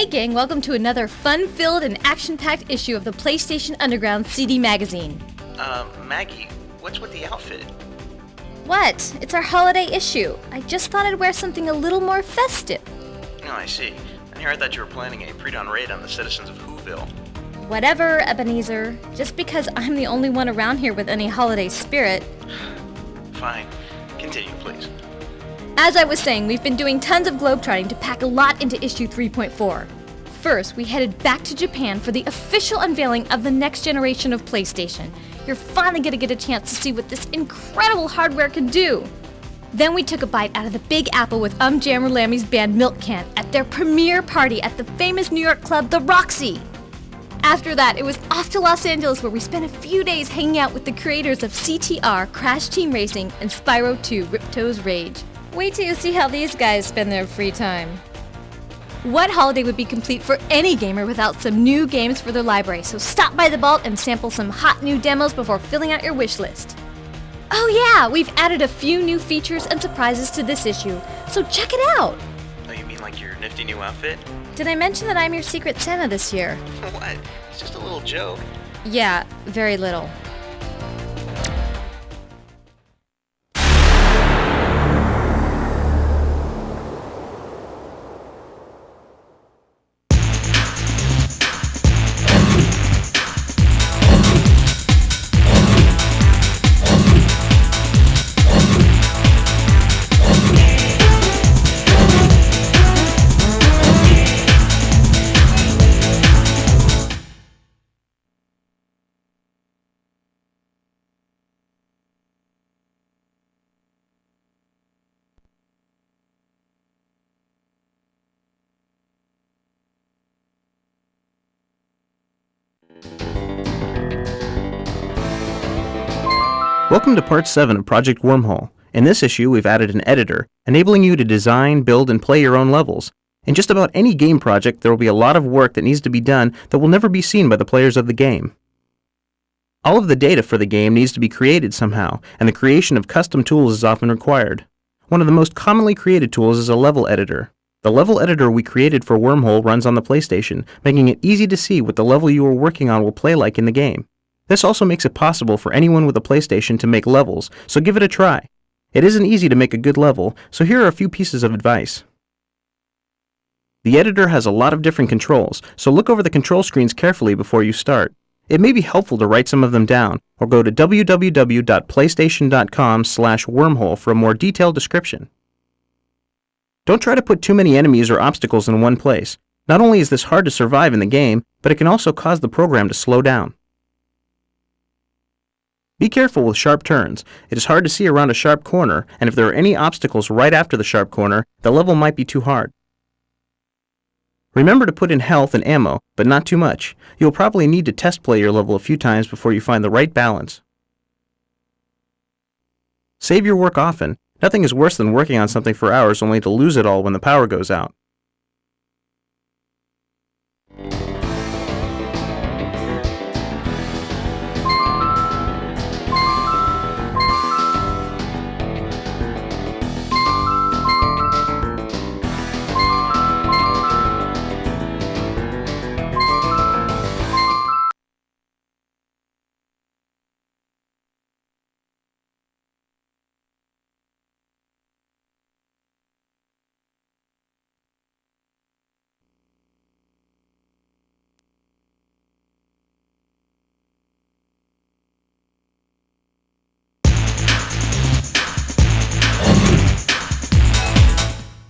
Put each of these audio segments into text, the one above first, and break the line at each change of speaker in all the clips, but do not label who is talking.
Hey gang, welcome to another fun-filled and action-packed issue of the PlayStation Underground CD magazine.
Maggie, what's with the outfit?
What? It's our holiday issue. I just thought I'd wear something a little more festive.
Oh, I see. And here I thought you were planning a pre-dawn raid on the citizens of Whoville.
Whatever, Ebenezer. Just because I'm the only one around here with any holiday spirit.
Fine. Continue, please.
As I was saying, we've been doing tons of globetrotting to pack a lot into issue 3.4. First, we headed back to Japan for the official unveiling of the next generation of PlayStation. You're finally gonna get a chance to see what this incredible hardware can do. Then we took a bite out of the Big Apple with Jammer Lammy's band Milk Can at their premiere party at the famous New York club, The Roxy. After that, it was off to Los Angeles where we spent a few days hanging out with the creators of CTR, Crash Team Racing, and Spyro 2, Ripto's Rage. Wait till you see how these guys spend their free time. What holiday would be complete for any gamer without some new games for their library? So stop by the vault and sample some hot new demos before filling out your wish list. Oh yeah, we've added a few new features and surprises to this issue, so check it out!
Oh, you mean like your nifty new outfit?
Did I mention that I'm your secret Santa this year?
What? It's just a little joke.
Yeah, very little.
Welcome to Part 7 of Project Wormhole. In this issue, we've added an editor, enabling you to design, build, and play your own levels. In just about any game project, there will be a lot of work that needs to be done that will never be seen by the players of the game. All of the data for the game needs to be created somehow, and the creation of custom tools is often required. One of the most commonly created tools is a level editor. The level editor we created for Wormhole runs on the PlayStation, making it easy to see what the level you are working on will play like in the game. This also makes it possible for anyone with a PlayStation to make levels, so give it a try. It isn't easy to make a good level, so here are a few pieces of advice. The editor has a lot of different controls, so look over the control screens carefully before you start. It may be helpful to write some of them down, or go to www.playstation.com/wormhole for a more detailed description. Don't try to put too many enemies or obstacles in one place. Not only is this hard to survive in the game, but it can also cause the program to slow down. Be careful with sharp turns. It is hard to see around a sharp corner, and if there are any obstacles right after the sharp corner, the level might be too hard. Remember to put in health and ammo, but not too much. You'll probably need to test play your level a few times before you find the right balance. Save your work often. Nothing is worse than working on something for hours only to lose it all when the power goes out.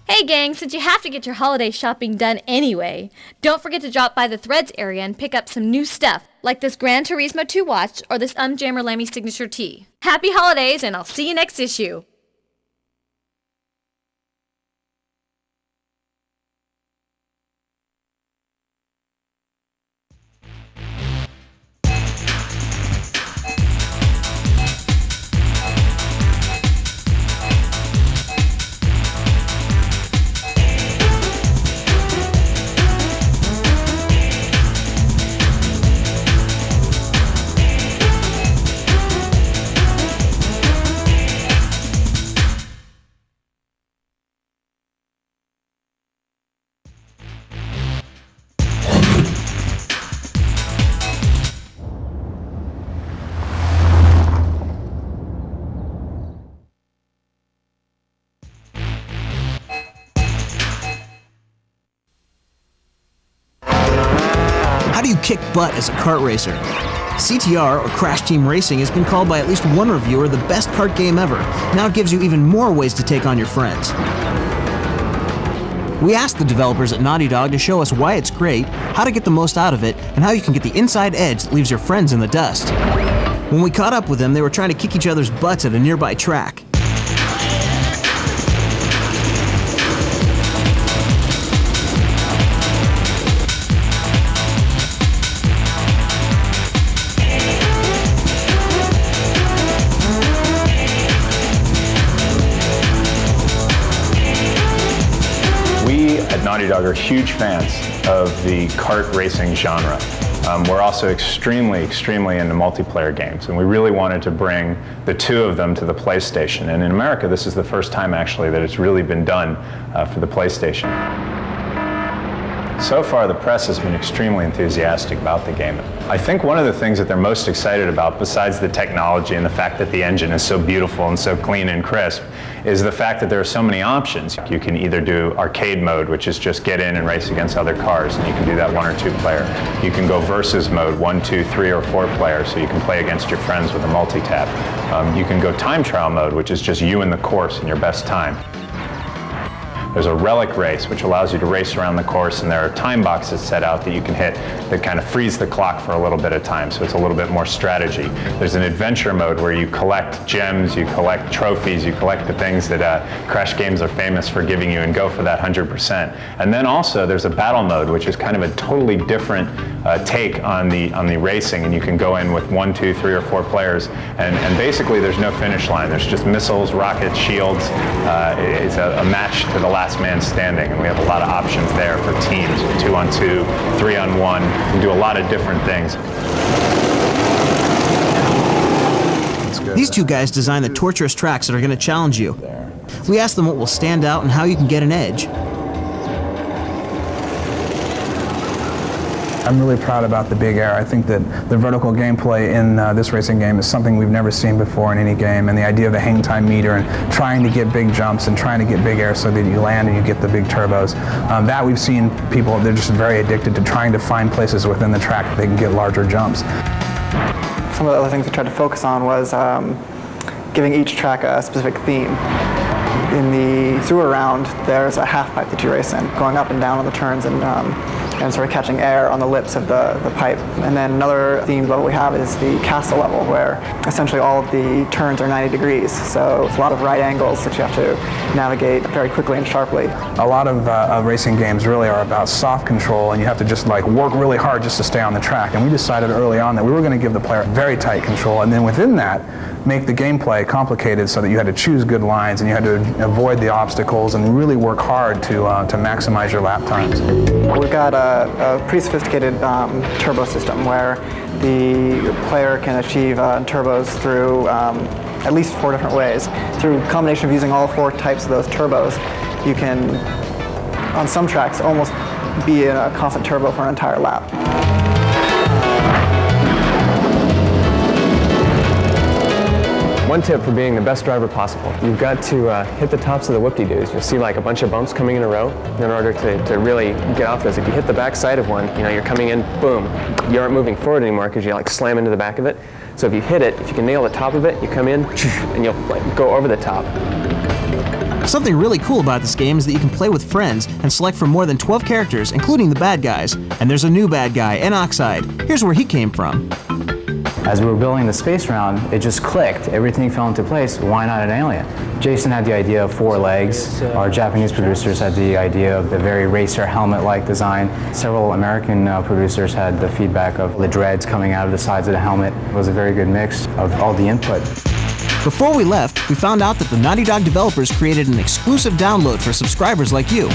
Hey gang, since you have to get your holiday shopping done anyway, don't forget to drop by the Threads area and pick up some new stuff, like this Gran Turismo 2 watch or this Jammer Lammy signature tee. Happy holidays, and I'll see you next issue!
kick butt as a kart racer. CTR, or Crash Team Racing, has been called by at least one reviewer the best kart game ever. Now it gives you even more ways to take on your friends. We asked the developers at Naughty Dog to show us why it's great, how to get the most out of it, and how you can get the inside edge that leaves your friends in the dust. When we caught up with them, they were trying to kick each other's butts at a nearby track.
Naughty Dog are huge fans of the kart racing genre. We're also extremely into multiplayer games, and we really wanted to bring the two of them to the PlayStation. And in America, this is the first time actually that it's really been done for the PlayStation. So far, the press has been extremely enthusiastic about the game. I think one of the things that they're most excited about, besides the technology and the fact that the engine is so beautiful and so clean and crisp, is the fact that there are so many options. You can either do arcade mode, which is just get in and race against other cars, and you can do that 1 or 2 player. You can go versus mode, 1, 2, 3, or 4 players, so you can play against your friends with a multi-tap. You can go time trial mode, which is just you in the course and your best time. There's a relic race, which allows you to race around the course, and there are time boxes set out that you can hit that kind of freeze the clock for a little bit of time, so it's a little bit more strategy. There's an adventure mode where you collect gems, you collect trophies, you collect the things that Crash games are famous for giving you, and go for that 100%. And then also there's a battle mode, which is kind of a totally different take on the racing, and you can go in with 1, 2, 3, or 4 players, and basically there's no finish line. There's just missiles, rockets, shields. It's a match to the last man standing, and we have a lot of options there for teams, 2 on 2, 3 on 1. You can do a lot of different things.
These two guys designed the torturous tracks that are going to challenge you. We asked them what will stand out and how you can get an edge.
I'm really proud about the big air. I think that the vertical gameplay in this racing game is something we've never seen before in any game, and the idea of the hang time meter and trying to get big jumps and trying to get big air so that you land and you get the big turbos. That we've seen people, they're just very addicted to trying to find places within the track that they can get larger jumps.
Some of the other things we tried to focus on was giving each track a specific theme. In the through around, there's a half pipe that you race in, going up and down on the turns and sort of catching air on the lips of the pipe. And then another themed level we have is the castle level, where essentially all of the turns are 90 degrees. So it's a lot of right angles that you have to navigate very quickly and sharply.
A lot of racing games really are about soft control, and you have to just like work really hard just to stay on the track. And we decided early on that we were going to give the player very tight control, and then within that, make the gameplay complicated so that you had to choose good lines and you had to avoid the obstacles and really work hard to maximize your lap times.
We've got a pretty sophisticated turbo system where the player can achieve turbos through at least 4 different ways. Through a combination of using all 4 types of those turbos, you can, on some tracks, almost be in a constant turbo for an entire lap.
One tip for being the best driver possible: you've got to hit the tops of the whoop-de-doos. You'll see like a bunch of bumps coming in a row. In order to really get off those, if you hit the back side of one, you're coming in, boom, you aren't moving forward anymore because you like slam into the back of it. So if you hit it, if you can nail the top of it, you come in and you'll like go over the top.
Something really cool about this game is that you can play with friends and select from more than 12 characters, including the bad guys. And there's a new bad guy, Enoxide. Here's where he came from.
As we were building the space round, it just clicked. Everything fell into place. Why not an alien? Jason had the idea of 4 legs. Our Japanese producers had the idea of the very racer helmet-like design. Several American producers had the feedback of the dreads coming out of the sides of the helmet. It was a very good mix of all the input.
Before we left, we found out that the Naughty Dog developers created an exclusive download for subscribers like you.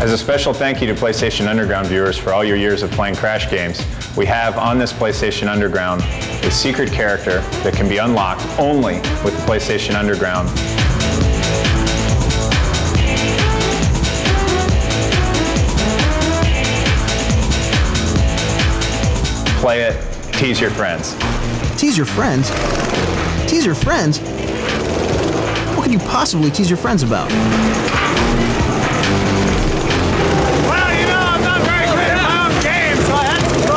As a special thank you to PlayStation Underground viewers for all your years of playing Crash games, we have on this PlayStation Underground a secret character that can be unlocked only with the PlayStation Underground. Play it, tease your friends.
Tease your friends? Tease your friends? What could you possibly tease your friends about?
Well, I'm not very good at my own game, so I had to go,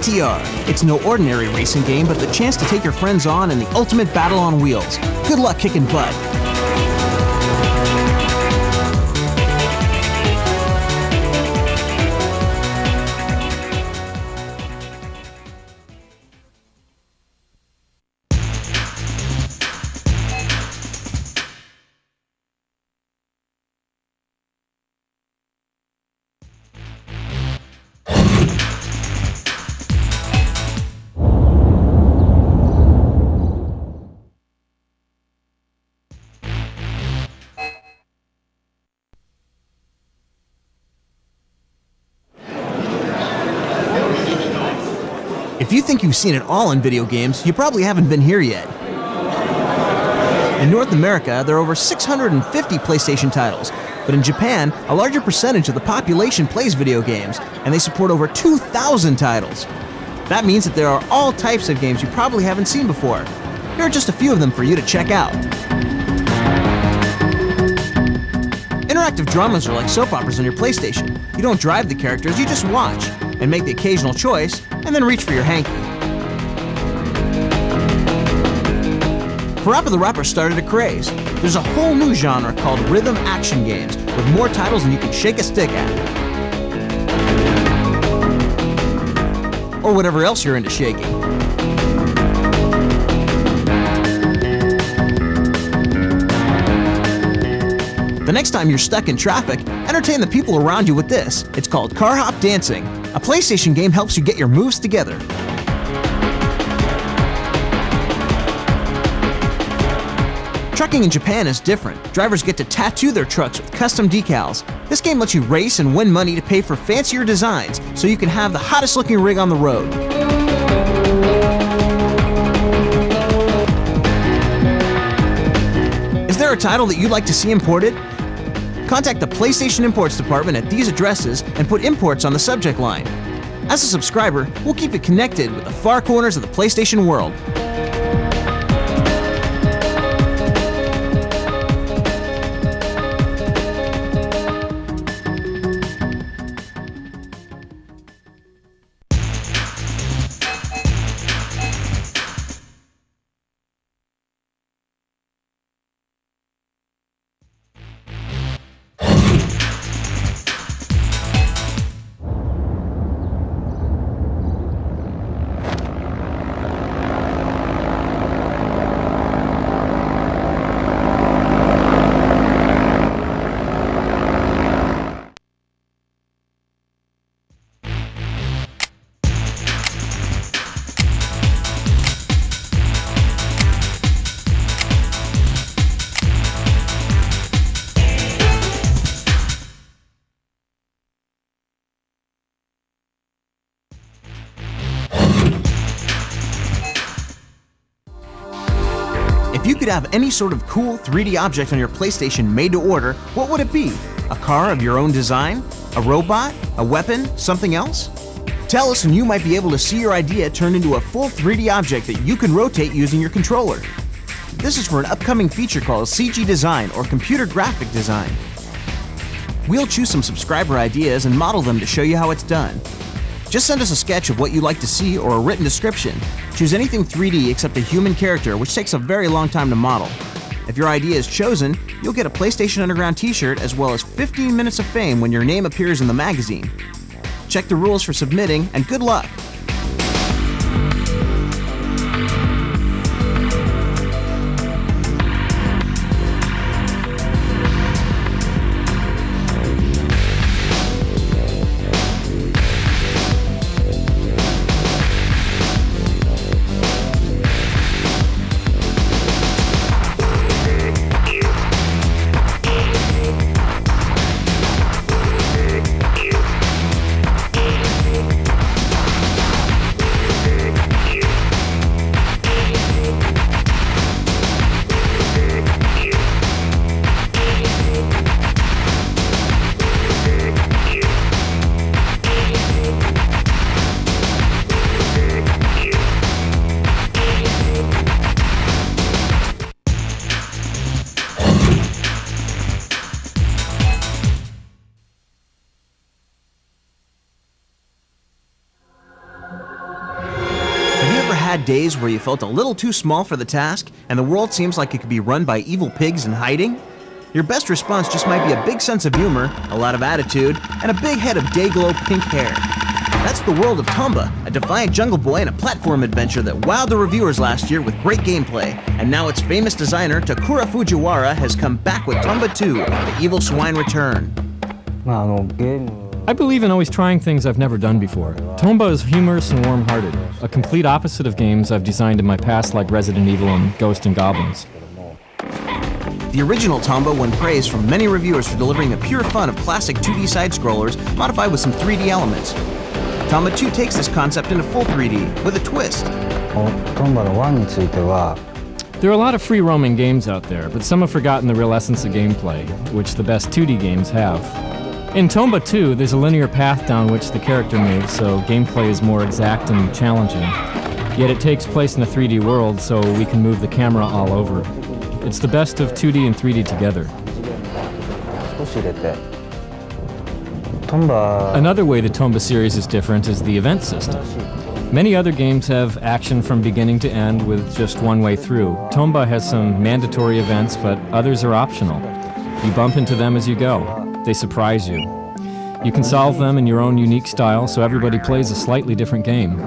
PTR. It's no ordinary racing game, but the chance to take your friends on in the ultimate battle on wheels. Good luck kicking butt. If you think you've seen it all in video games, you probably haven't been here yet. In North America, there are over 650 PlayStation titles, but in Japan, a larger percentage of the population plays video games, and they support over 2,000 titles. That means that there are all types of games you probably haven't seen before. Here are just a few of them for you to check out. Interactive dramas are like soap operas on your PlayStation. You don't drive the characters, you just watch, and make the occasional choice, and then reach for your hanky. Parappa the Rapper started a craze. There's a whole new genre called rhythm action games, with more titles than you can shake a stick at. Or whatever else you're into shaking. The next time you're stuck in traffic, entertain the people around you with this. It's called Car Hop Dancing. A PlayStation game helps you get your moves together. Trucking in Japan is different. Drivers get to tattoo their trucks with custom decals. This game lets you race and win money to pay for fancier designs, so you can have the hottest looking rig on the road. Is there a title that you'd like to see imported? Contact the PlayStation Imports department at these addresses and put imports on the subject line. As a subscriber, we'll keep it connected with the far corners of the PlayStation world. If you could have any sort of cool 3D object on your PlayStation made to order, what would it be? A car of your own design? A robot? A weapon? Something else? Tell us and you might be able to see your idea turned into a full 3D object that you can rotate using your controller. This is for an upcoming feature called CG Design or Computer Graphic Design. We'll choose some subscriber ideas and model them to show you how it's done. Just send us a sketch of what you'd like to see or a written description. Choose anything 3D except a human character, which takes a very long time to model. If your idea is chosen, you'll get a PlayStation Underground t-shirt as well as 15 minutes of fame when your name appears in the magazine. Check the rules for submitting, and good luck! had days where you felt a little too small for the task and the world seems like it could be run by evil pigs in hiding? Your best response just might be a big sense of humor, a lot of attitude, and a big head of day-glow pink hair. That's the world of Tomba, a defiant jungle boy and a platform adventure that wowed the reviewers last year with great gameplay. And now its famous designer, Takura Fujiwara, has come back with Tomba 2, The Evil Swine Return.
I believe in always trying things I've never done before. Tomba is humorous and warm-hearted, a complete opposite of games I've designed in my past like Resident Evil and Ghosts and Goblins.
The original Tomba won praise from many reviewers for delivering the pure fun of classic 2D side-scrollers modified with some 3D elements. Tomba 2 takes this concept into full 3D with a twist.
There are a lot of free-roaming games out there, but some have forgotten the real essence of gameplay, which the best 2D games have. In Tomba 2, there's a linear path down which the character moves, so gameplay is more exact and challenging. Yet it takes place in a 3D world, so we can move the camera all over. It's the best of 2D and 3D together. Another way the Tomba series is different is the event system. Many other games have action from beginning to end with just one way through. Tomba has some mandatory events, but others are optional. You bump into them as you go. They surprise you. You can solve them in your own unique style, so everybody plays a slightly different game.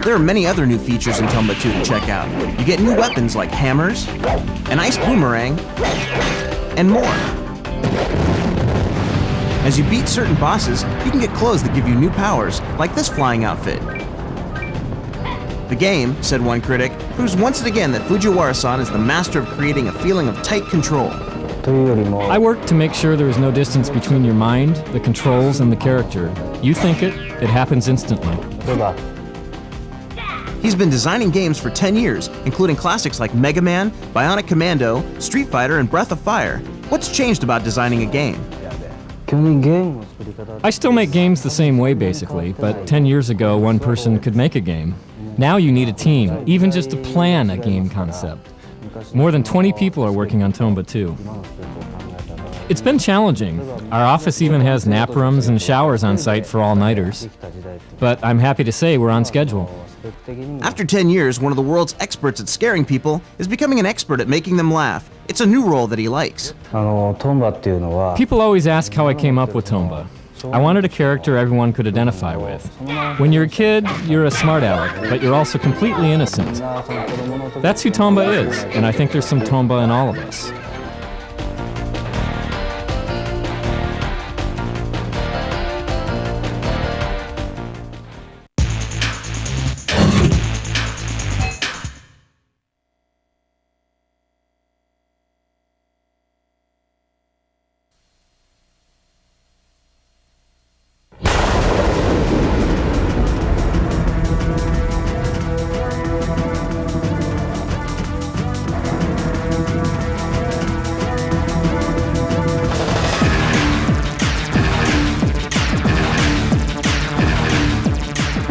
There are many other new features in Tomba 2 to check out. You get new weapons like hammers, an ice boomerang, and more. As you beat certain bosses, you can get clothes that give you new powers, like this flying outfit. The game, said one critic, proves once and again that Fujiwara-san is the master of creating a feeling of tight control.
I work to make sure there is no distance between your mind, the controls, and the character. You think it happens instantly.
He's been designing games for 10 years, including classics like Mega Man, Bionic Commando, Street Fighter, and Breath of Fire. What's changed about designing a game?
I still make games the same way, basically, but 10 years ago, one person could make a game. Now you need a team, even just to plan a game concept. More than 20 people are working on Tomba 2. It's been challenging. Our office even has nap rooms and showers on site for all-nighters. But I'm happy to say we're on schedule.
After 10 years, one of the world's experts at scaring people is becoming an expert at making them laugh. It's a new role that he likes.
People always ask how I came up with Tomba. I wanted a character everyone could identify with. When you're a kid, you're a smart aleck, but you're also completely innocent. That's who Tomba is, and I think there's some Tomba in all of us.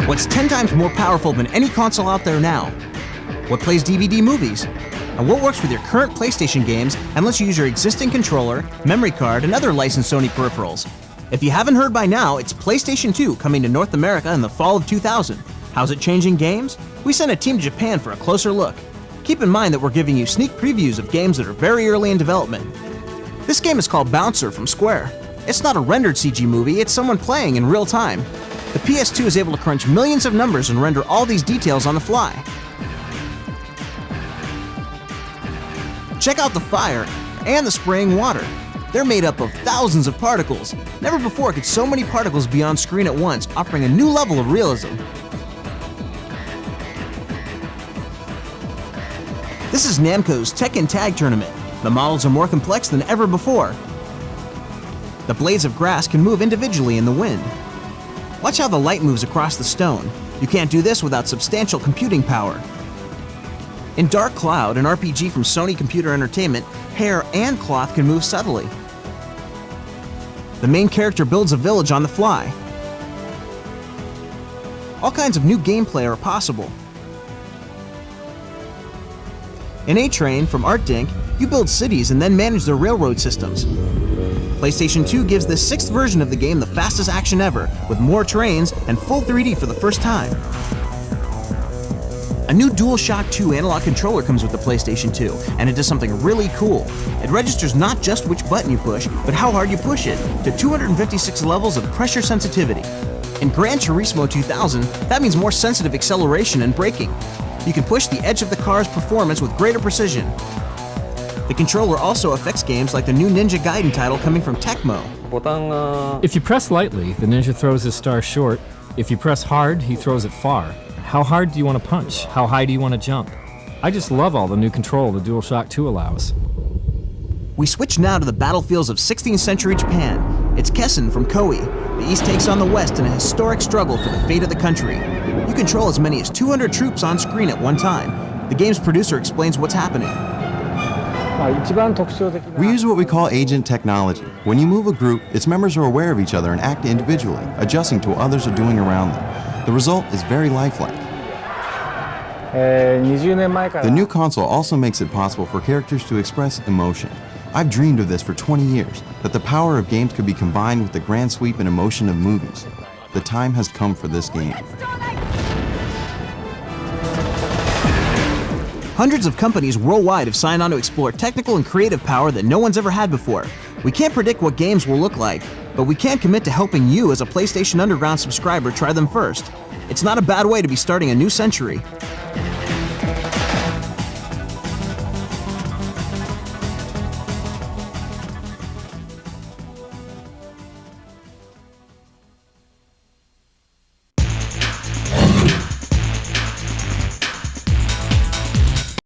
What's 10 times more powerful than any console out there now? What plays DVD movies? And what works with your current PlayStation games and lets you use your existing controller, memory card, and other licensed Sony peripherals? If you haven't heard by now, it's PlayStation 2 coming to North America in the fall of 2000. How's it changing games? We sent a team to Japan for a closer look. Keep in mind that we're giving you sneak previews of games that are very early in development. This game is called Bouncer from Square. It's not a rendered CG movie, it's someone playing in real time. The PS2 is able to crunch millions of numbers and render all these details on the fly. Check out the fire and the spraying water. They're made up of thousands of particles. Never before could so many particles be on screen at once, offering a new level of realism. This is Namco's Tekken Tag Tournament. The models are more complex than ever before. The blades of grass can move individually in the wind. Watch how the light moves across the stone. You can't do this without substantial computing power. In Dark Cloud, an RPG from Sony Computer Entertainment, hair and cloth can move subtly. The main character builds a village on the fly. All kinds of new gameplay are possible. In A-Train from ArtDink, you build cities and then manage their railroad systems. PlayStation 2 gives the 6th version of the game the fastest action ever, with more trains and full 3D for the first time. A new DualShock 2 analog controller comes with the PlayStation 2, and it does something really cool. It registers not just which button you push, but how hard you push it, to 256 levels of pressure sensitivity. In Gran Turismo 2000, that means more sensitive acceleration and braking. You can push the edge of the car's performance with greater precision. The controller also affects games like the new Ninja Gaiden title coming from Tecmo.
If you press lightly, the ninja throws his star short. If you press hard, he throws it far. How hard do you want to punch? How high do you want to jump? I just love all the new control the DualShock 2 allows.
We switch now to the battlefields of 16th century Japan. It's Kessen from Koei. The East takes on the West in a historic struggle for the fate of the country. You control as many as 200 troops on screen at one time. The game's producer explains what's happening.
We use what we call agent technology. When you move a group, its members are aware of each other and act individually, adjusting to what others are doing around them. The result is very lifelike. The new console also makes it possible for characters to express emotion. I've dreamed of this for 20 years, that the power of games could be combined with the grand sweep and emotion of movies. The time has come for this game.
Hundreds of companies worldwide have signed on to explore technical and creative power that no one's ever had before. We can't predict what games will look like, but we can commit to helping you as a PlayStation Underground subscriber try them first. It's not a bad way to be starting a new century.